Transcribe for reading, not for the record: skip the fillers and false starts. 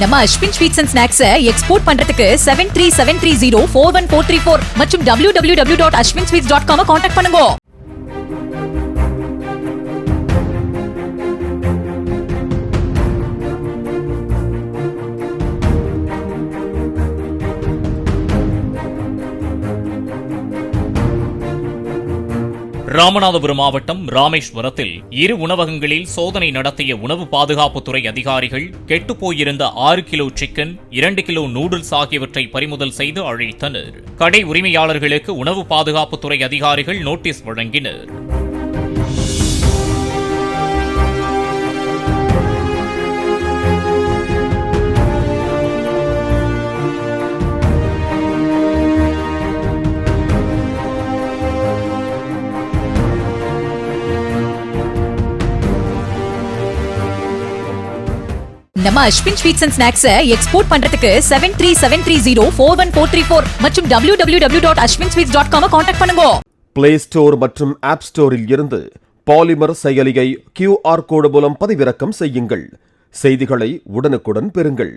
நம்ம Ashwin sweets and snacks export பண்றதுக்கு 7373041434 மற்றும் www.ashwinsweets.com கான்டாக்ட் பண்ணுங்க. ராமநாதபுரம் மாவட்டம் ராமேஸ்வரத்தில் இரு உணவகங்களில் சோதனை நடத்திய உணவு பாதுகாப்புத்துறை அதிகாரிகள் கெட்டுப்போயிருந்த 6 கிலோ சிக்கன், 2 கிலோ நூடுல்ஸ் ஆகியவற்றை பறிமுதல் செய்து அழித்தனர். கடை உரிமையாளர்களுக்கு உணவு பாதுகாப்புத்துறை அதிகாரிகள் நோட்டீஸ் வழங்கினர். நம்ம Ashwin sweets and snacks export பண்றதுக்கு 7373041434 மற்றும் www.ashwinsweets.com கான்டாக்ட் பண்ணுங்க. பிளே ஸ்டோர் மற்றும் ஆப் ஸ்டோரில் இருந்து பாலிமர் செயலியை QR கோடு மூலம் பதிவிறக்கம் செய்யுங்கள். செய்திகளை உடனுக்குடன் பெறுங்கள்.